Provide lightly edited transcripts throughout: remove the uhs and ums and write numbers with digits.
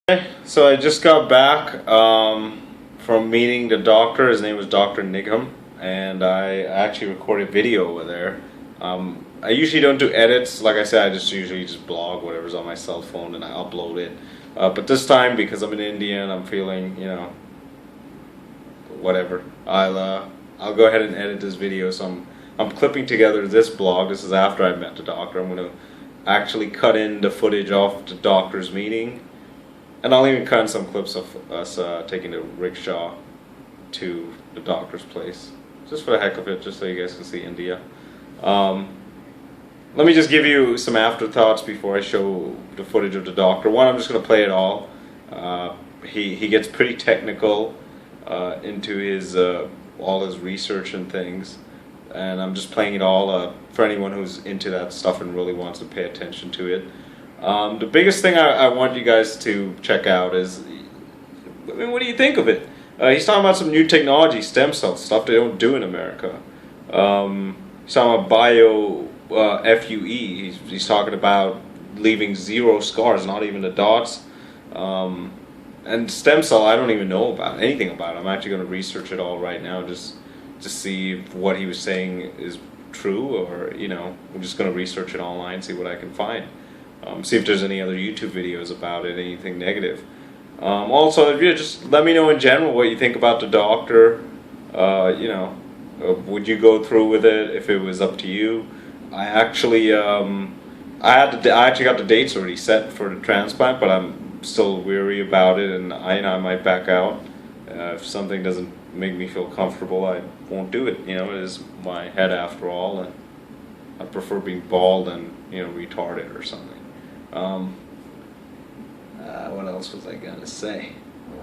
So I just got back from meeting the doctor. His name was Dr. Nigam, and I actually recorded video over there. I usually don't do edits. Like I said, I usually just blog whatever's on my cell phone and I upload it. But this time, because I'm in India and I'm feeling, whatever, I'll go ahead and edit this video. So I'm clipping together this blog. This is after I met the doctor. I'm going to actually cut in the footage of the doctor's meeting. And I'll even cut in some clips of us taking the rickshaw to the doctor's place. Just for the heck of it, just so you guys can see India. Let me just give you some afterthoughts before I show the footage of the doctor. One, I'm just going to play it all. He gets pretty technical into his all his research and things. And I'm just playing it all for anyone who's into that stuff and really wants to pay attention to it. The biggest thing I want you guys to check out is, what do you think of it? He's talking about some new technology, stem cells, stuff they don't do in America. He's talking about bio-FUE. He's talking about leaving zero scars, not even the dots. And stem cell, I don't even know about anything about it. I'm actually going to research it all right now, just to see if what he was saying is true, or I'm just going to research it online, see what I can find. See if there's any other YouTube videos about it, anything negative. Also, just let me know in general what you think about the doctor. Would you go through with it if it was up to you? I actually, I actually got the dates already set for the transplant, but I'm still weary about it, and I might back out. If something doesn't make me feel comfortable, I won't do it. It is my head after all, and I prefer being bald than retarded or something. What else was I gonna say?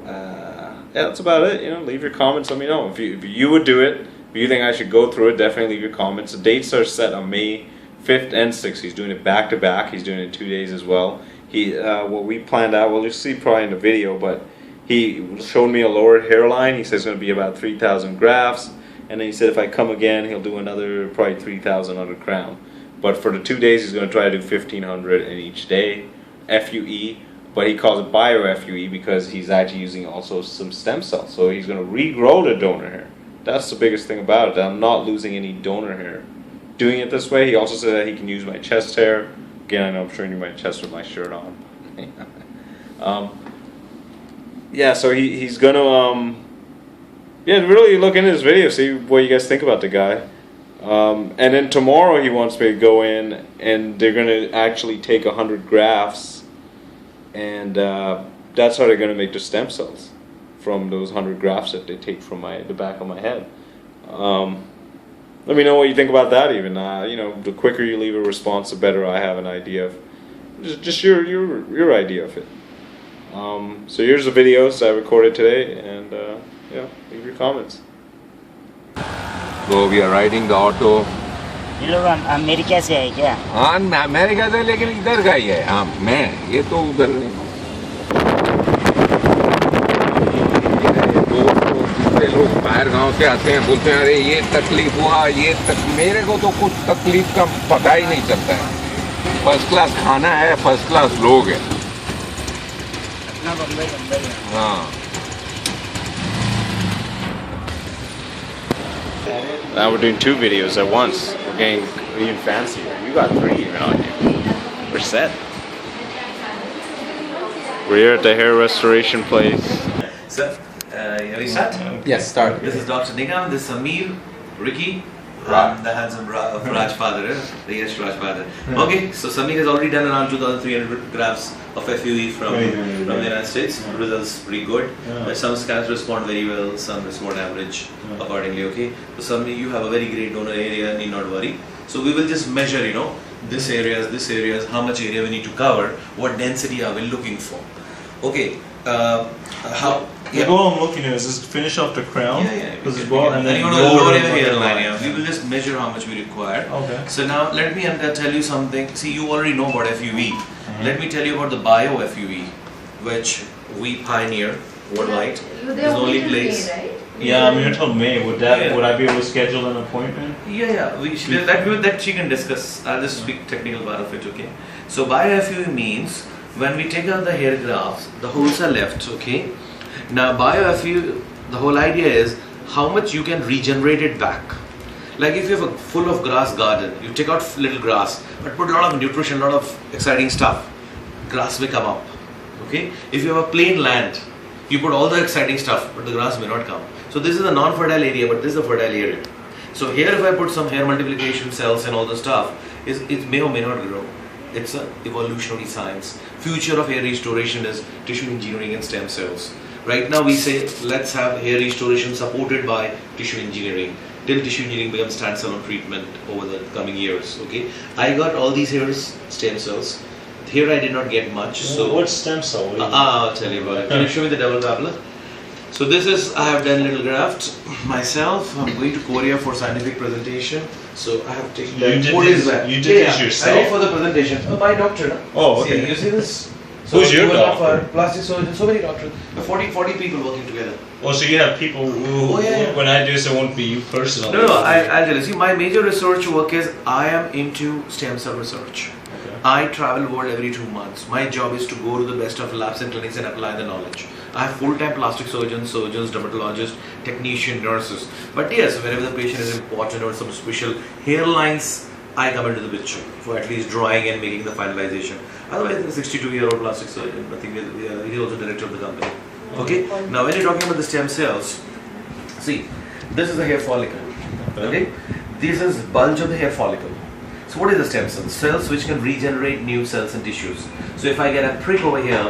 Yeah, that's about it. Leave your comments. Let me know if you would do it. If you think I should go through it, definitely leave your comments. The dates are set on May 5th and 6th. He's doing it back to back. He's doing it 2 days as well. What we planned out, well, you'll see probably in the video, but he showed me a lowered hairline. He says it's going to be about 3,000 grafts, and then he said if I come again, he'll do another probably 3,000 under crown. But for the 2 days, he's going to try to do 1,500 in each day, FUE, but he calls it bio-FUE because he's actually using also some stem cells. So he's going to regrow the donor hair. That's the biggest thing about it, that I'm not losing any donor hair. Doing it this way, he also said that he can use my chest hair. Again, I know I'm showing you my chest with my shirt on. Yeah, so he's going to really look into this video, see what you guys think about the guy. And then tomorrow he wants me to go in and they're going to actually take 100 grafts, and that's how they're going to make the stem cells from those 100 grafts that they take from the back of my head. Let me know what you think about that even. The quicker you leave a response, the better I have an idea of just your idea of it. So here's the videos I recorded today, and leave your comments. So we are riding the auto. ये लोग America से है क्या? हाँ, America से, लेकिन इधर का ही है. हाँ, मैं ये तो उधर नहीं. दूसरे लोग बाहर गांव से आते हैं, बोलते हैं अरे ये तकलीफ हुआ, मेरे को तो कुछ तकलीफ का पता ही नहीं चलता है. फर्स्ट क्लास खाना है, फर्स्ट क्लास लोग हैं. हाँ. Now we're doing 2 videos at once. We're getting even fancier. You got 3 even on you. We're set. We're here at the hair restoration place. Sir, are we start? Yes, start. This is Dr. Nigam, this is Samir, Ricky, the handsome Raj father, the Yash Raj father. Okay, so Samir has already done around 2,300 grafts of FUE from the United States. Results pretty good. Some scans respond very well, some respond average accordingly. Okay, so Samir, you have a very great donor area, need not worry. So we will just measure, this areas, how much area we need to cover, what density are we looking for. Okay, The goal I'm looking at is just finish off the crown. And then you want to lower the hairline. We will just measure how much we require. Okay. So now let me tell you something. See, you already know about FUE. Let me tell you about the bio-FUE, which we pioneer worldwide. It's the only place. Yeah, I'm here till May. Would I be able to schedule an appointment? Yeah. That she can discuss. I'll just speak technical part of it. Okay. So bio-FUE means when we take out the hair grafts, the holes are left, okay? Now bio-FUE, the whole idea is how much you can regenerate it back. Like if you have a full of grass garden, you take out little grass, but put a lot of nutrition, a lot of exciting stuff, grass may come up, okay? If you have a plain land, you put all the exciting stuff, but the grass may not come. So this is a non-fertile area, but this is a fertile area. So here if I put some hair multiplication cells and all the stuff, it may or may not grow. It's an evolutionary science. Future of hair restoration is tissue engineering and stem cells. Right now we say let's have hair restoration supported by tissue engineering till tissue engineering becomes standalone treatment over the coming years. Okay, I got all these hairs stem cells. Here I did not get much. So what's stem cell? I'll tell you about it. Can you show me the double babbler? So this is, I have done little graft myself. I'm going to Korea for scientific presentation. So I have taken that 4 days back. You did this yourself? I did for the presentation. My doctor. No? Oh, okay. See, you see this? So who's your doctor? Plastic surgeon, so many doctors. 40 people working together. Oh, so you have people who, when I do this, it won't be you personally. No, I'll tell you. See, my major research work is I am into stem cell research. Okay. I travel world every 2 months. My job is to go to the best of labs and clinics and apply the knowledge. I have full-time plastic surgeons, dermatologists, technicians, nurses. But yes, wherever the patient is important or some special hairlines, I come into the picture for at least drawing and making the finalization. Otherwise, the 62-year-old plastic surgeon, I think he's also director of the company. Okay. Now, when you're talking about the stem cells, see, this is the hair follicle. Okay. This is bulge of the hair follicle. So, what is the stem cells? Cells which can regenerate new cells and tissues. So, if I get a prick over here,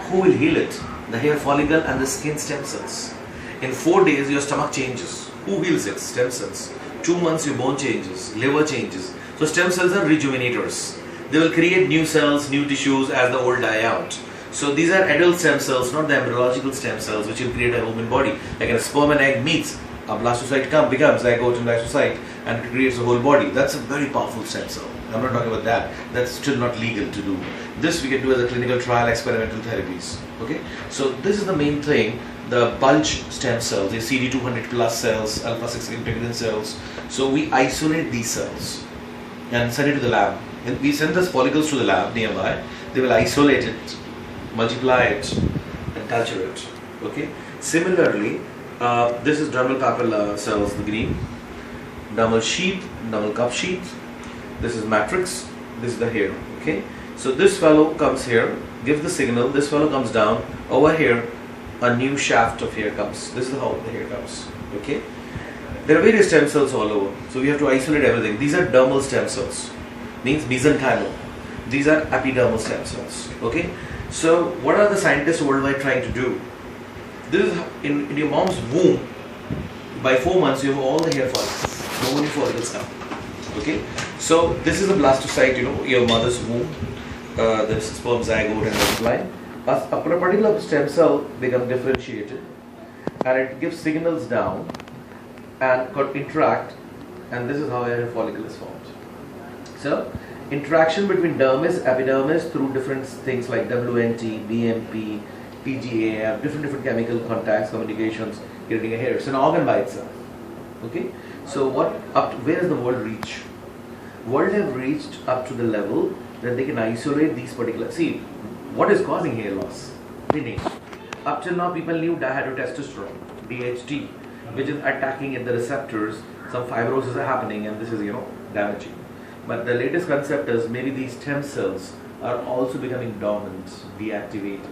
who will heal it? The hair follicle and the skin stem cells. In 4 days, your stomach changes. Who heals it? Stem cells. 2 months, your bone changes, liver changes. So stem cells are rejuvenators. They will create new cells, new tissues as the old die out. So these are adult stem cells, not the embryological stem cells, which will create a human body. Like when a sperm and egg meets, a blastocyte becomes zygote and blastocyte, and it creates a whole body. That's a very powerful stem cell. I'm not talking about that. That's still not legal to do. This we can do as a clinical trial, experimental therapies. Okay. So this is the main thing. The bulge stem cells, the CD200 plus cells, alpha 6 integrin cells. So we isolate these cells and send it to the lab. And we send those follicles to the lab nearby. They will isolate it, multiply it, and culture it. Okay. Similarly, this is dermal papilla cells, the green. Dermal sheath, dermal cup sheath. This is matrix. This is the hair. Okay. So this fellow comes here, gives the signal. This fellow comes down. Over here, a new shaft of hair comes. This is how the hair comes. Okay. There are various stem cells all over. So we have to isolate everything. These are dermal stem cells. Means mesenchymal. These are epidermal stem cells. Okay. So what are the scientists worldwide trying to do? This is in your mom's womb. By 4 months, you have all the hair follicles. No new follicles come. Okay. So this is a blastocyte. Your mother's womb. The sperm zygote and multiply. A particular stem cell becomes differentiated, and it gives signals down and could interact, and this is how a hair follicle is formed. So, interaction between dermis, epidermis through different things like WNT, BMP, PGA, different chemical contacts, communications, creating a hair. It's an organ by itself. Okay. So where does the world reach? World have reached up to the level that they can isolate these particular. See, what is causing hair loss? Thinning. Up till now, people knew dihydrotestosterone, DHT, which is attacking at the receptors. Some fibrosis are happening, and this is damaging. But the latest concept is maybe these stem cells are also becoming dormant, deactivated,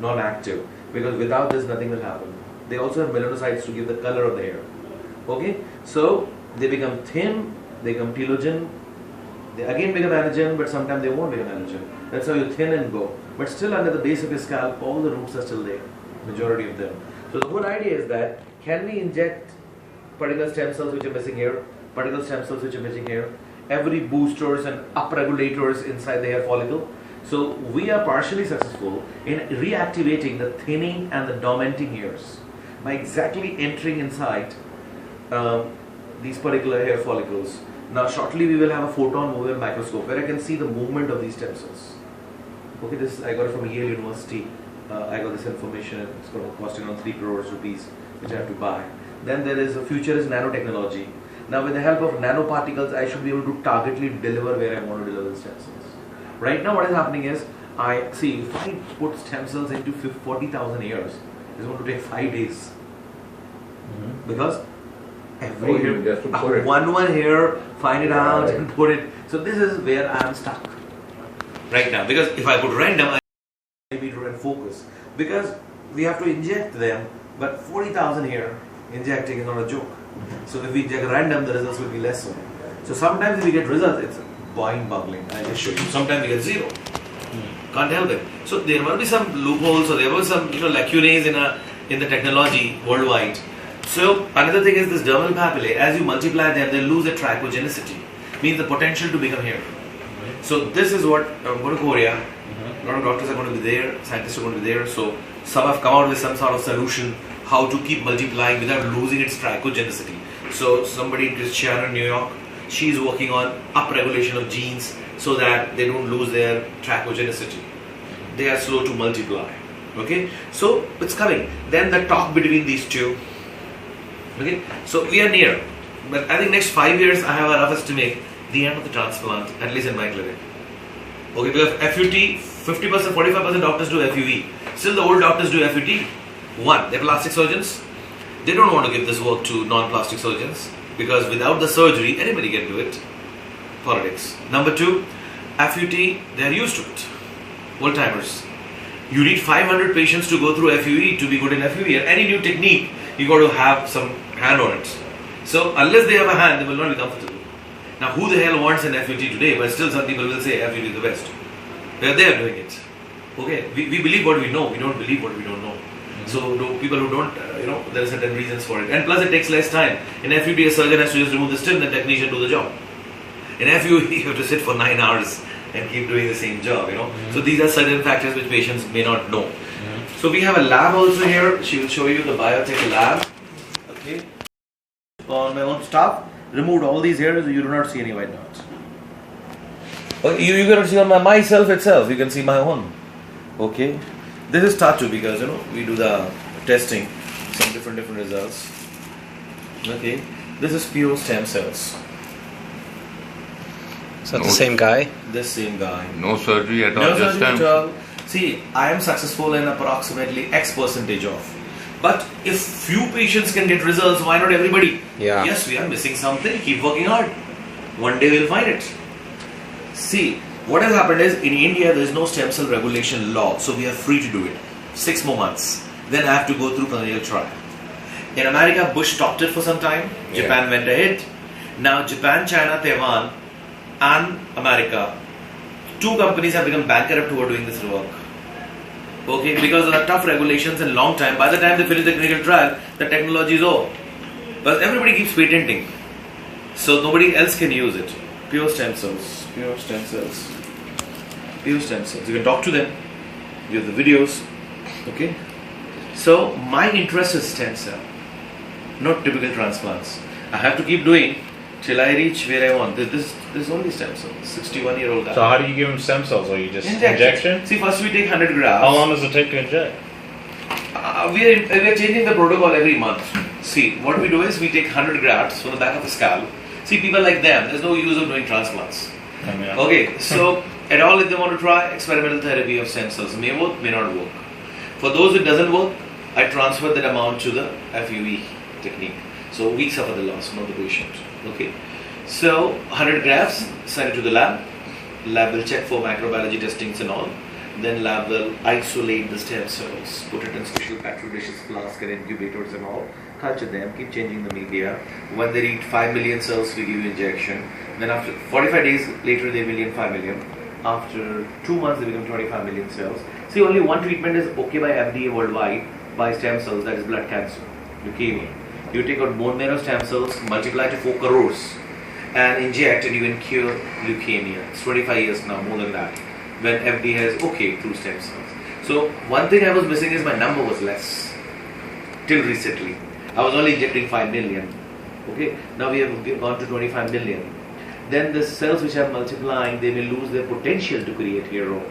non-active, because without this nothing will happen. They also have melanocytes to give the color of the hair. Okay, so they become thin, they become telogen, they again become anagen, but sometimes they won't become anagen. That's how you thin and go. But still under the base of your scalp, all the roots are still there, majority of them. So the whole idea is that, can we inject particular stem cells which are missing here, particular stem cells which are missing here, every boosters and upregulators inside the hair follicle? So we are partially successful in reactivating the thinning and the dormanting hairs by exactly entering inside these particular hair follicles. Now shortly we will have a photon movement microscope where I can see the movement of these stem cells. Okay, this I got it from Yale University. I got this information. It's going to cost around 3 crores rupees, which I have to buy. Then there is a future is nanotechnology. Now with the help of nanoparticles, I should be able to targetedly deliver where I want to deliver the stem cells. Right now what is happening is, I see if I put stem cells into 40,000 hairs, it's going to take 5 days. Because every hair, one hair, find it out and put it. So this is where I am stuck right now. Because if I put random, I need to run focus. Because we have to inject them, but 40,000 hair injecting is not a joke. So if we inject random, the results will be lesser. So sometimes if we get results, it's mind-boggling. I just show you. Sometimes we get zero. Can't help it. So there will be some loopholes, or there will be some lacunae in the technology worldwide. So another thing is this dermal papillae. As you multiply them, they lose their trichogenicity, means the potential to become hair. So this is what I'm going to Korea. A lot of doctors are going to be there, scientists are going to be there. So some have come out with some sort of solution how to keep multiplying without losing its trichogenicity. So somebody in Christiana, New York, she's working on upregulation of genes so that they don't lose their trichogenicity. They are slow to multiply. Okay, so it's coming. Then the talk between these two. Okay, so we are near, but I think next 5 years I have a rough estimate the end of the transplant, at least in my clinic. Okay, because FUT, 50%, 45% doctors do FUE. Still the old doctors do FUT. One, they're plastic surgeons. They don't want to give this work to non-plastic surgeons because without the surgery, anybody can do it. Politics. Number two, FUT, they are used to it. Old timers. You need 500 patients to go through FUE to be good in FUE. Any new technique, you got to have some hand on it. So unless they have a hand, they will not be comfortable. Now who the hell wants an FUT today? But still some people will say FUT is the best. They are doing it. Okay, we believe what we know. We don't believe what we don't know. So people who don't, there are certain reasons for it. And plus it takes less time. In FUT, a surgeon has to just remove the stem, the technician do the job. In FUE, you have to sit for 9 hours and keep doing the same job, So these are certain factors which patients may not know. So we have a lab also here. She will show you the biotech lab. Okay. On my own staff, removed all these hairs, you do not see any white knots. Okay, you cannot see on myself itself, you can see my own. Okay. This is tattoo because we do the testing, some different results. Okay. This is pure stem cells. So the same guy? This same guy. No surgery at all. No surgery at all. See, I am successful in approximately X percentage of. But if few patients can get results, why not everybody? Yeah. Yes, we are missing something. Keep working hard. One day we'll find it. See, what has happened is in India there is no stem cell regulation law, so we are free to do it. 6 more months. Then I have to go through clinical trial. In America, Bush stopped it for some time. Japan went ahead. Now Japan, China, Taiwan, and America, 2 companies have become bankrupt who are doing this work. Okay, because of the tough regulations and long time. By the time they finish the clinical trial, the technology is over. But everybody keeps patenting, so nobody else can use it. Pure stem cells, pure stem cells, pure stem cells. You can talk to them. You have the videos. Okay. So my interest is stem cell, not typical transplants. I have to keep doing till I reach where I want. This is only stem cells. 61-year-old guy. So how do you give him stem cells? Or you just injection? See, first we take 100 grafts. How long does it take to inject? We are changing the protocol every month. See, what we do is we take 100 grafts from the back of the scalp. See, people like them, there's no use of doing transplants. Okay, so at all if they want to try experimental therapy of stem cells, may work, may not work. For those it doesn't work, I transfer that amount to the FUE technique. So we suffer the loss, not the patient. Okay. So 100 grafts, send it to the lab. Lab will check for microbiology testings and all. Then lab will isolate the stem cells, put it in special patricious flask and incubators and all. Culture them, keep changing the media. When they reach 5 million cells, we give you injection. Then after 45 days later, they million 5 million. After 2 months, they become 25 million cells. See, only one treatment is okay by FDA worldwide by stem cells, that is blood cancer, leukemia. You take out bone marrow stem cells, multiply to 4 crores and inject and you can cure leukemia. It's 25 years now, more than that, when FDA has okay through stem cells. So one thing I was missing is my number was less till recently. I was only injecting 5 million. Okay, now we have gone to 25 million. Then the cells which are multiplying, they may lose their potential to create hair or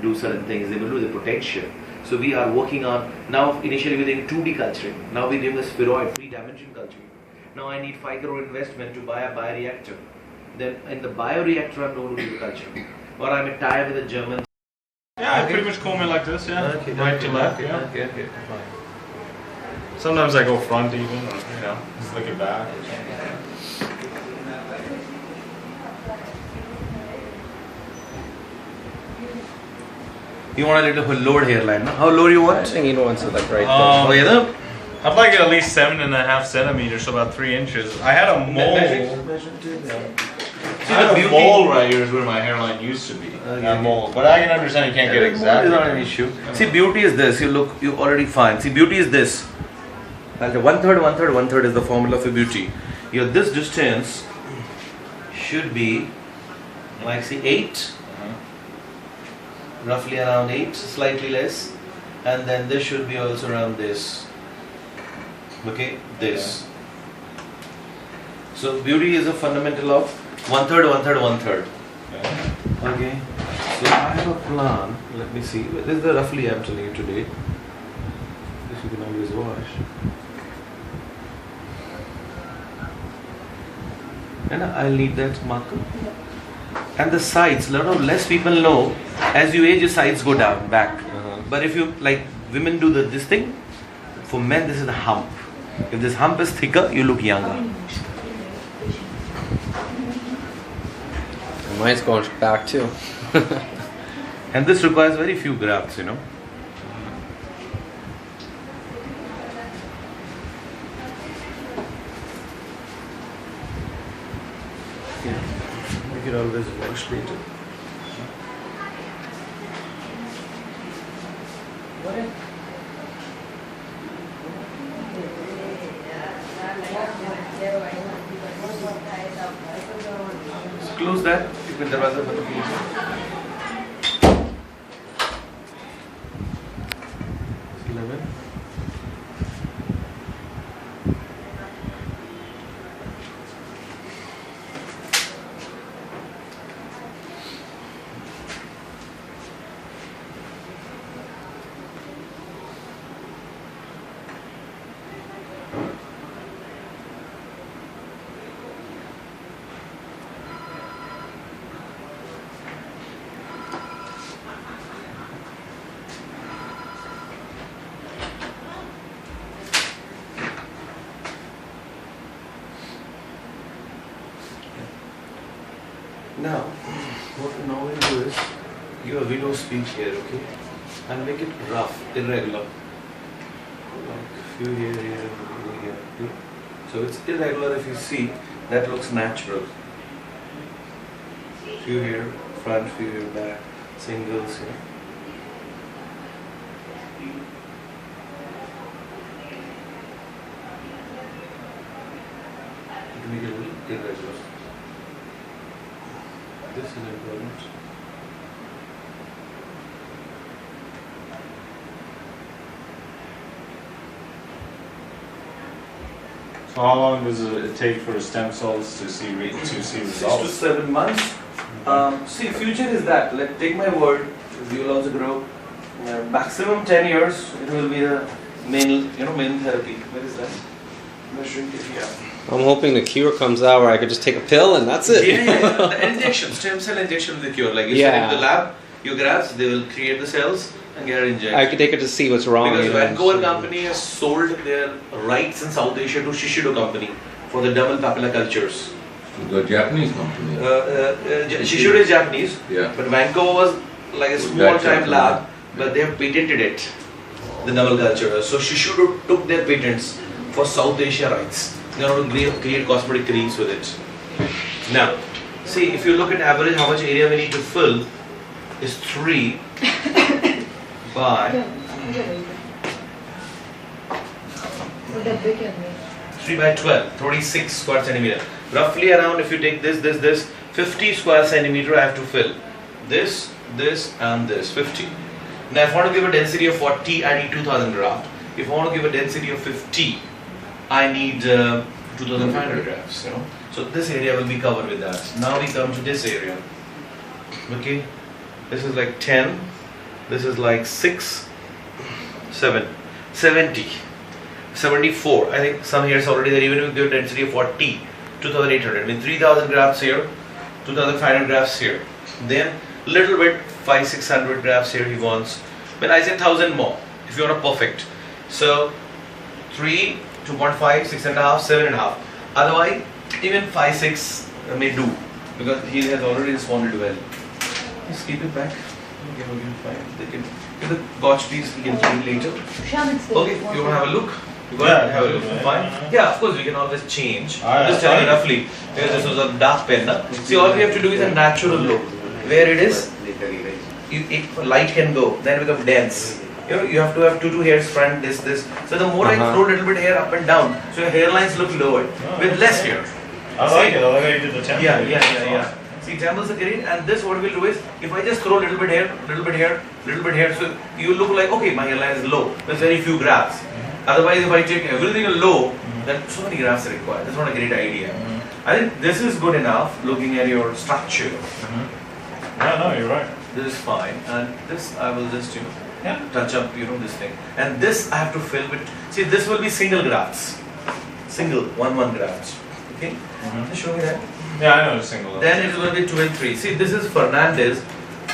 do certain things. They will lose their potential. So we are working on, now initially we were doing 2D culturing. Now we're doing a spheroid, 3-dimension culturing. Now I need 5 crore investment to buy a bioreactor. Then in the bioreactor I'm going to do the culture. Or I'm tied with a German Yeah, I pretty much comb it like this, yeah. Okay, right to left, okay, yeah. okay, fine. Sometimes I go front even, or, you know, just look it back. You want a little lower hairline, no? How low you I want? think he wants it like right Oh, there. yeah. I'd like it at least 7.5 centimeters, so about 3 inches. I had a mole. I had a mole right here is where my hairline used to be. That mole, but I can understand you can't get exactly. It's not an issue. See, beauty is this. You already fine. See, beauty is this. Like 1/3, 1/3, 1/3 is the formula for beauty. Your this distance should be like see 8, roughly around 8, slightly less, and then this should be also around this. Okay, this. So beauty is a fundamental of 1/3, 1/3, 1/3. Okay. So I have a plan. Let me see. This is the roughly I'm telling you today. This you can always wash. And I'll need that marker. And the sides, less people know. As you age, your sides go down back. But if you like women do this thing, for men this is the hump. If this hump is thicker, you look younger. Mine's going back too. And this requires very few grafts, you know. Yeah, we could always wash later. Close that. You can दरवाजा बंद कीजिए. 11. Now, what we normally do is, give a widow's peak here, okay? And make it rough, irregular. Like few here, here. So it's irregular if you see, that looks natural. Few here, front, few here, back, singles here. Make it a little irregular. This is important. So how long does it take for stem cells to see results? 6 to 7 months. See, future is that. Take my word. You will also grow. Maximum 10 years. It will be the main therapy. Where is that? Measuring it here. I'm hoping the cure comes out where I could just take a pill and that's it. Yeah. The injection, stem cell injection will be the cure. Like you send it to the lab, you grafts, they will create the cells and get injected. I could take it to see what's wrong. Because Vancouver company has sold their rights in South Asia to Shishido company for the double papilla cultures. The Japanese company. Shishido is Japanese, Yeah. but Vancouver was like a small time lab, but they have patented it, the double culture. So Shishido took their patents for South Asia rights. They want to create cosmetic creams with it. Now, see, if you look at average, how much area we need to fill is 3 by 3 by 12, 36 square centimeter. Roughly around, if you take this, 50 square centimeter I have to fill. This, and this, 50. Now, if I want to give a density of 40, I need 2000 graft. If I want to give a density of 50, I need 2500 grafts, you know. So this area will be covered with that. Now we come to this area. Okay, this is like 10, this is like 6, 7, 70, 74. I think some hairs already there, even if you give a density of 40, 2800. I mean 3000 grafts here, 2500 grafts here. Then little bit 500-600 grafts here he wants. But I say 1,000 more if you want a perfect. So 3, 2.5, 6.5, 7.5. Otherwise, even 5, 6 may do because he has already responded well. Just keep it back. Okay, fine. They can get the gauge piece. We can clean later. Okay, you want to have a look? You want to have a look? Fine. Yeah, of course we can always change. Just tell me roughly because this was a dark pen. Na? See, all we have to do is a natural look where it is. Light can go, then it becomes dense. You know, you have to have two hairs front, this. So the more I throw a little bit hair up and down, so your hairlines look lower with less hair. I like it. I like how you did the temple. Yeah. See, temples are great, and this what we'll do is, if I just throw a little bit hair, so you look like, okay, my hairline is low. There's very few grafts. Otherwise, if I take everything low, then so many grafts are required. That's not a great idea. I think this is good enough, looking at your structure. Yeah, no, you're right. This is fine, and this I will just touch up this thing, and this I have to fill with. See, this will be single grafts, one grafts. Okay, just show me that. Yeah, I know it's single. Then it will be 2 and 3. See, this is Fernandez,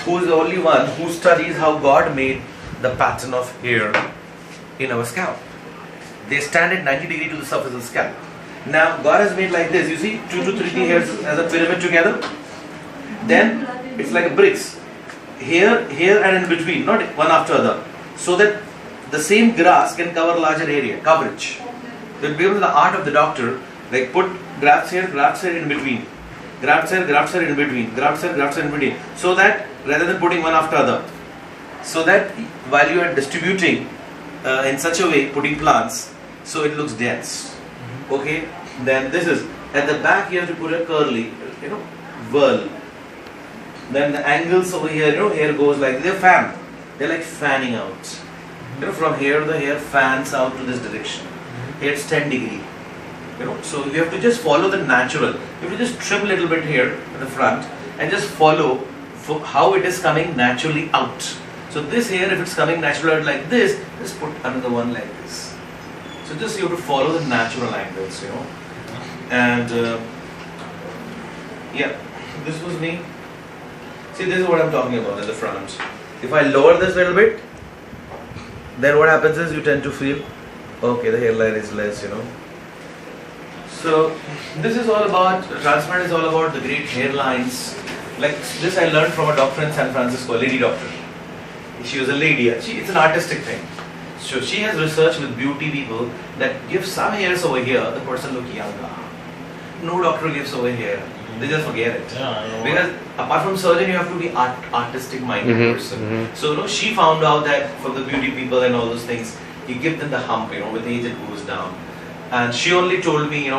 who is the only one who studies how God made the pattern of hair in our scalp. They stand at 90 degrees to the surface of the scalp. Now God has made like this. You see, 2 to 3 hairs as a pyramid together. Then it's like a bricks. Here and in between, not one after other, so that the same grass can cover larger area, coverage. That becomes the art of the doctor, like put grafts here in between, grafts here in between, grafts here in between, so that rather than putting one after other, so that while you are distributing in such a way, putting plants, so it looks dense. Okay, then this is, at the back you have to put a curly, whirl. Then the angles over here, hair goes like, they're like fanning out. From here the hair fans out to this direction. Here it's 10 degree. So you have to just follow the natural. You have to just trim a little bit here at the front and just follow how it is coming naturally out. So this hair, if it's coming naturally out like this, just put another one like this. So just you have to follow the natural angles, And this was me. See, this is what I'm talking about at the front. If I lower this a little bit, then what happens is you tend to feel, okay, the hairline is less, So this is all about, transplant is all about the great hairlines. Like this I learned from a doctor in San Francisco, a lady doctor. She was a lady, it's an artistic thing. So she has researched with beauty people that give some hairs over here, the person look younger. No doctor gives over here. They just forget it. Because apart from surgeon, you have to be artistic minded person. So she found out that for the beauty people and all those things, you give them the hump, with age it goes down. And she only told me,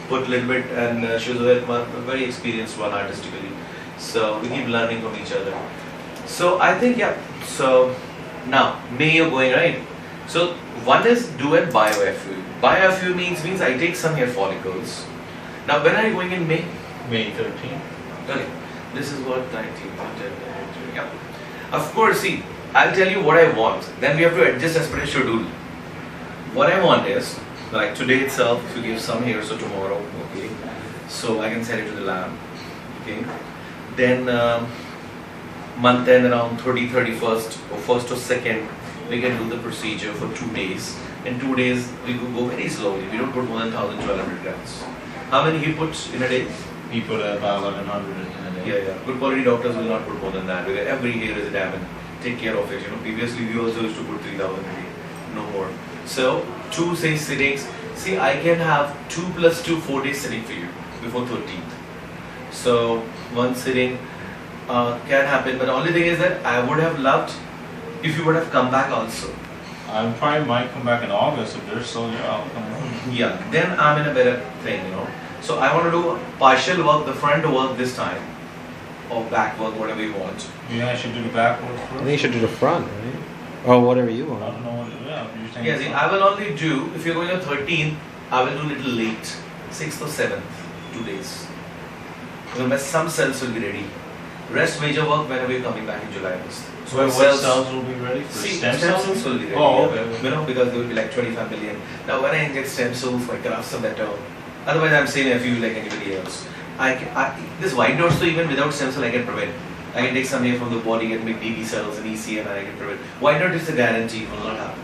put a little bit, and she was a very experienced one artistically. So we keep learning from each other. So I think, so now, May you're going, right? So one is do a bio-FUE. Bio-FUE means I take some hair follicles. Now when are you going in May? May 13th. Okay, this is what 19th. Yeah. Of course, see, I'll tell you what I want. Then we have to adjust as per a schedule. What I want is, like today itself, if you give some here, so tomorrow, okay. So I can send it to the lab, okay. Then month end around 30, 31st, or 1st or 2nd, we can do the procedure for 2 days. In 2 days, we could go very slowly. We don't put more than 1,000, 1,200 grams. How many he puts in a day? He put about 1,100 in a day. Yeah. Good quality doctors will not put more than that because every hair is a diamond. Take care of it. Previously we also used to put 3,000 a day, no more. So 2 sittings. See, I can have 2 plus 2 4 days sitting for you before 13th. So 1 sitting can happen, but the only thing is that I would have loved if you would have come back also. I probably might come back in August if they're still here. I'll come on. Yeah, then I'm in a better thing, So I want to do partial work, the front work this time, or back work, whatever you want. Yeah, I should do the back work first. I think you should do the front, right? Or whatever you I want. don't know what to do. You're saying Yeah, see, I will only do, if you're going on 13th, I will do little late, 6th or 7th, 2 days. Because some cells will be ready. Rest major work whenever you're coming back in July, August. So what cells will be ready for See, stem cells? will be ready. Oh, okay. Because there will be like 25 million. Now when I inject stem cells, my grafts are better. Otherwise I'm saying FUE like anybody else. This white dots, so even without stem cell I can prevent. I can take some hair from the body and make DB cells and EC and I can prevent. Why not? It's a guarantee, it will not happen.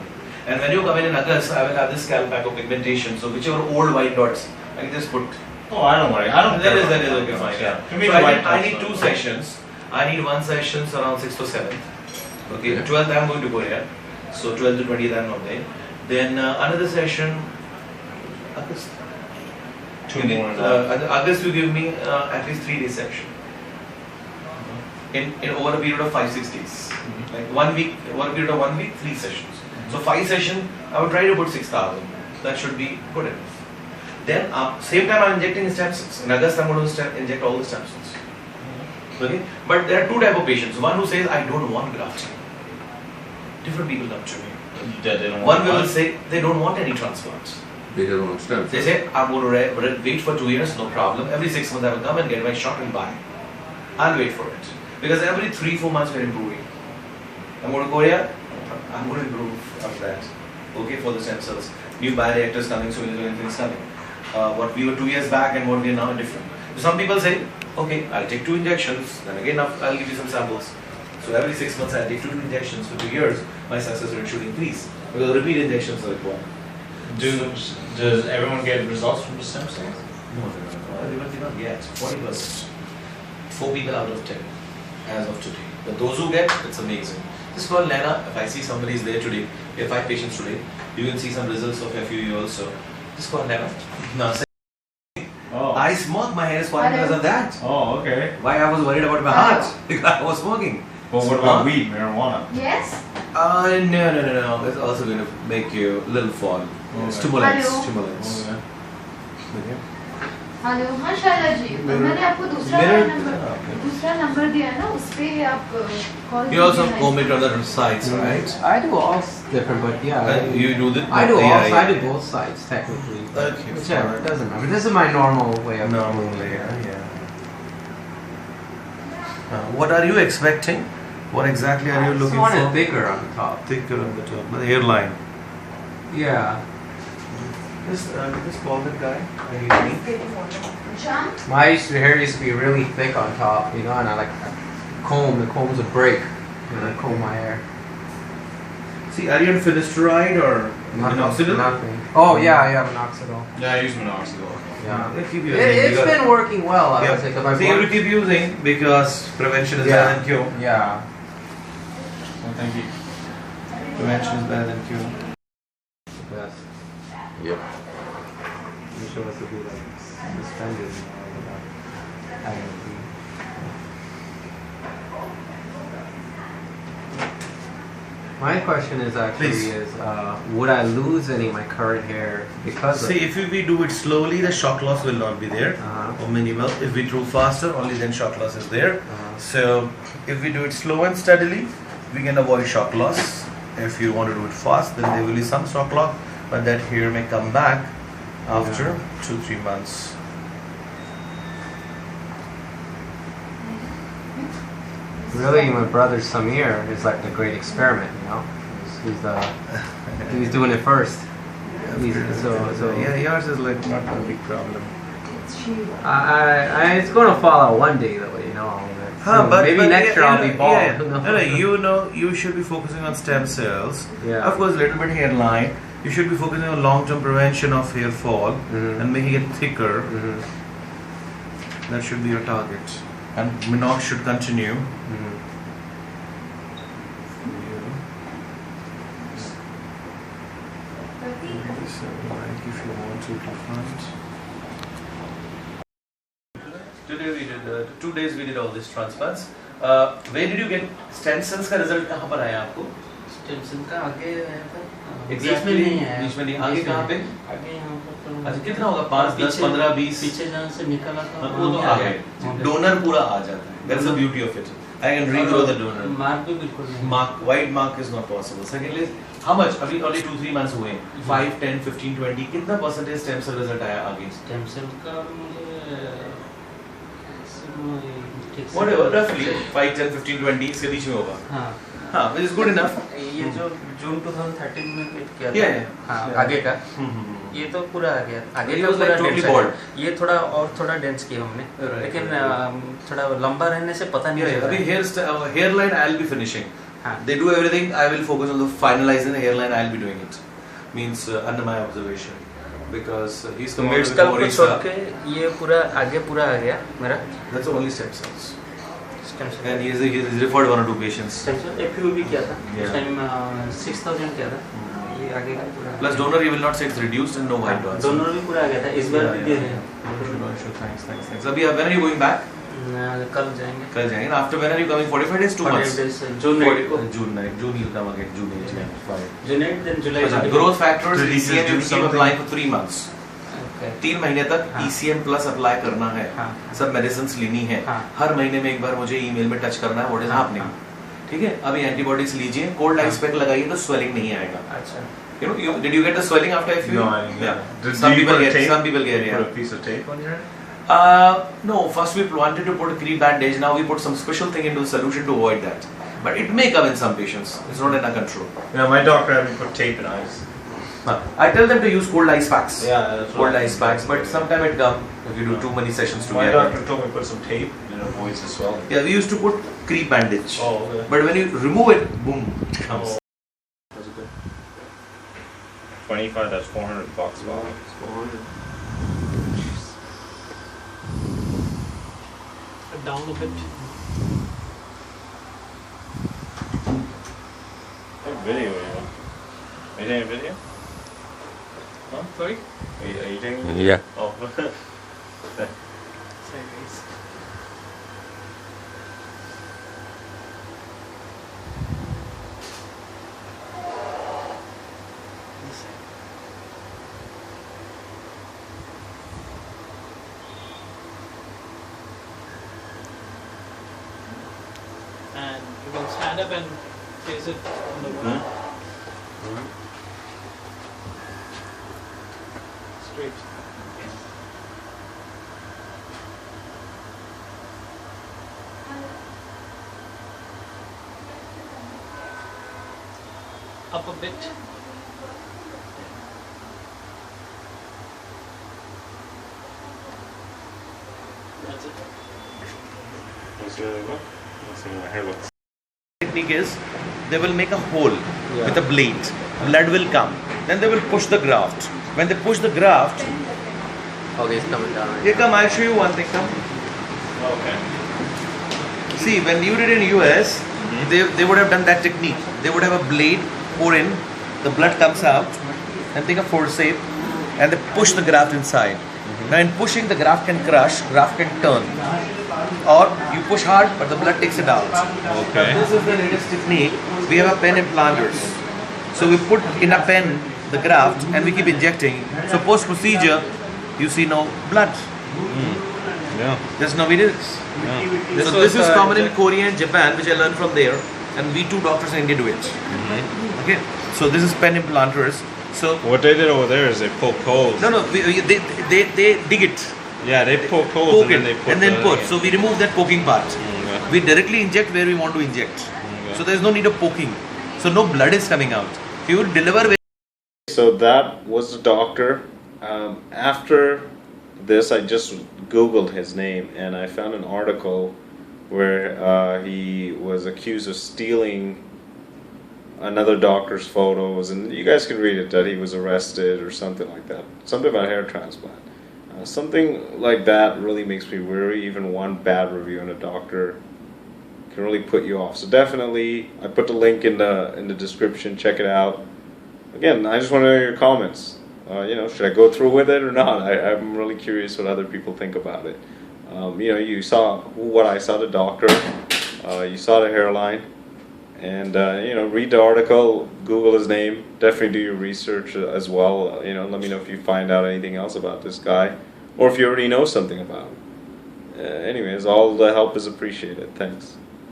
And when you come in August, I will have this scalp pack of pigmentation. So whichever old white dots, I can just put. Oh, I don't worry. I don't. That is okay, fine. Yeah. To me, So I need 2 dots, sessions. I need 1 session around 6th or 7th. Okay, 12th I'm going to Korea. So 12th to 20th I'm not there. Then another session, August. 2 more. August you give me at least 3 days session. In over a period of 5-6 days. Like 1 week, over a period of 1 week, 3 sessions. So 5 sessions, I would try to put 6,000. That should be good enough. Then same time I'm injecting stem cells. In August I'm going to inject all the stem cells. Okay? But there are 2 types of patients. One who says I don't want grafting. Different people come to me. One will say they don't want any transplants. They don't want stem cells. They say I'm going to wait for 2 years, no problem. Every 6 months I will come and get my shot and buy. I'll wait for it. Because every 3-4 months we're improving. I'm going to Korea, I'm going to improve after that. Okay, for the stem cells. New bioreactors coming, so everything's coming. What we were 2 years back and what we are now different. So some people say, okay, I'll take 2 injections, then again I'll give you some samples. So every 6 months I'll take 2 injections for 2 years, my success rate should increase. Because repeat injections are required. Does everyone get results from the stem cells? No, everyone did not get 40%. 4 people out of 10 as of today. But those who get, it's amazing. Just call Lena. If I see somebody is there today, we have 5 patients today, you can see some results of FUE also. Just call Lena. No, Oh. I smoke, my hair is falling because of that. Oh, okay. Why I was worried about my heart? Because I was smoking. But what about weed, marijuana? Yes. No. It's also going to make you a little fall. Okay. Stimulants. Hello. Stimulants. Okay. Hello हाँ शायला जी मैंने आपको दूसरा number दिया है ना उस पे आप call You also comb it on the sides, right? I do all different, but yeah. You do the. I do all. yeah. I do both sides technically. Okay. Whichever, it doesn't matter. This is my normal way of Normal doing it. layer, yeah. What are you expecting? What exactly are you I just looking want for? it bigger on the top. Thicker on the top, the hairline. Yeah. Just call that guy. My hair used to be really thick on top, you know, and I like comb. The combs would break when I comb my hair. See, are you on finasteride or minoxidil? Nothing. Oh yeah, I have minoxidil. Yeah, I use minoxidil. Yeah. They keep using It's been working well, I Yeah. would say, because So you have to keep using because prevention is better than cure. Yeah. Well, thank you. Prevention is better than cure. Yes. Yep. You show us to be like suspended. I agree. My question is actually Please. would I lose any of my current hair because See, if we do it slowly, the shock loss will not be there Uh-huh. or minimal. If we do faster, only then shock loss is there. So, if we do it slow and steadily, we can avoid shock loss. If you want to do it fast, then there will be some shock loss, but that hair may come back after 2-3 months. really my brother Samir is like the great experiment, you know? He's doing it first. Yeah, yours is like not a big problem. It's gonna fall out one day though, you know. Maybe next year I'll be bald. No, you should be focusing on stem cells. Yeah. Of course, little bit hairline. You should be focusing on long-term prevention of hair fall and making it thicker. That should be your target. And minox should continue. So, like if you want to find. Today we did 2 days we did all these transplants. Where did you get stem cells का result कहाँ पर आया आपको? Stem cell का आगे है पर Exactly. बीच में नहीं है बीच में नहीं, आगे कहाँ पे? आगे यहाँ पर तो अच्छा कितना होगा 5 10 15 20 पीछे जहाँ से निकला था वो तो आ गए डोनर पूरा आ जाता है that's the beauty of it I can regrow the donor mark भी बिल्कुल नहीं mark white mark is not possible secondly how much अभी only 2-3 months हुए 5 10 15 20 कितना percentage stem cell result आया आगे स्टेम सेल का मुझे ठीक से whatever roughly 5 10 15 20 इसके बीच में होगा हाँ हाँ, which is good enough. ये जो जून 2013 में किया था Yeah. हाँ आगे का ये तो पूरा आ गया आगे He का was like पूरा totally dense आ bald. गया। ये थोड़ा और थोड़ा डेंस किया हमने Right, लेकिन right. थोड़ा लंबा रहने से पता नहीं Yeah, चल अभी रहा है। hairline I'll be finishing. हाँ। They do everything. I will focus on the finalizing the hairline. I'll be doing it. Means under my observation, because he's तो come out with मेडिकल को Orissa. छोड़ के ये पूरा आगे पूरा आ गया मेरा That's only stem cells. Stem And he's referred one or two patients. Cell FUE भी किया था Yeah. उस टाइम 6000 किया था ये आगे का पूरा Plus donor, he will not say it's reduced and no white dots. दोनों भी पूरा आ गया था इस बार भी दे रहे Sure, thanks. अभी when are you going back? हैं कल जाएंगे कल जाएंगे. After when are you coming? 45 days, 2 months. जून 8 को June he'll come again. June 8. Yeah, fine. जून 8 then जुलाई अच्छा, growth factors Did he ECM do you keep something? applying for 3 months. 3 महीने तक हाँ। ECM प्लस अप्लाई करना है. हाँ। सब मेडिसिन लेनी है. हाँ। हर महीने में एक बार मुझे ईमेल में टच करना है व्हाट इज हाँ, हैपनिंग. हाँ। ठीक है. अभी एंटीबॉडीज लीजिए. कोल्ड आइस पैक लगाइए तो स्वेलिंग नहीं आएगा. अच्छा Did you get the swelling after FUE? No, I didn't. Yeah. Did Some you people put a get. tape? Some people get. Put Yeah. a piece of tape on your head? No, first we wanted to put a cream bandage. Now we put some special thing into the solution to avoid that. But it may come in some patients. It's not in our control. Yeah, my doctor had me put tape in ice. I tell them to use cold ice packs. Yeah, that's Cold what- ice packs. But sometime it comes if you do too many sessions My together. doctor told me to put some tape and it avoids the swelling. Yeah, we used to put cream bandage. Oh, okay. But when you remove it, boom, it comes. 25, that's $400 wow. down a bit What video are you on? Are you taking a video? Huh? sorry Are you taking a video? Yeah. Oh. sideways and you can stand up and face it on the ground. Straight. Up a bit. That's it. Let's see how they look. Let's see how my hair looks. Technique is they will make a hole with a blade. Blood will come. Then they will push the graft. When they push the graft, Okay, it's coming down. here come. I'll show you one thing. Come. Okay. See, when you did in US, they would have done that technique. They would have a blade, pour in, the blood comes out, and take a forceps, and they push the graft inside. Now in pushing, the graft can crush, graft can turn. Or you push hard, but the blood takes it out. Okay. Now this is the latest technique. We have a pen implanters. So we put in a pen the graft and we keep injecting. So post procedure, you see no blood. Yeah. There's no videos. Yeah. So this is common in Korea and Japan, which I learned from there, and we 2 doctors in India do it. Okay. So this is pen implanters. So What they did over there is they poke holes. no, they dig it, Yeah, they poke holes poke and it, then they put. So we remove that poking part. Okay. We directly inject where we want to inject. So there's no need of poking. So no blood is coming out. If you deliver. So that was the doctor. After this, I just Googled his name and I found an article where he was accused of stealing another doctor's photos, and you guys can read it that he was arrested or something like that. Something about hair transplant. Something like that really makes me worry. Even one bad review on a doctor can really put you off. So definitely, I put the link in the description. Check it out. Again, I just want to know your comments. Should I go through with it or not? I'm really curious what other people think about it. You saw what I saw the doctor. You saw the hairline. And read the article, Google his name, definitely do your research as well. Let me know if you find out anything else about this guy, or if you already know something about him. Anyways, all the help is appreciated. Thanks.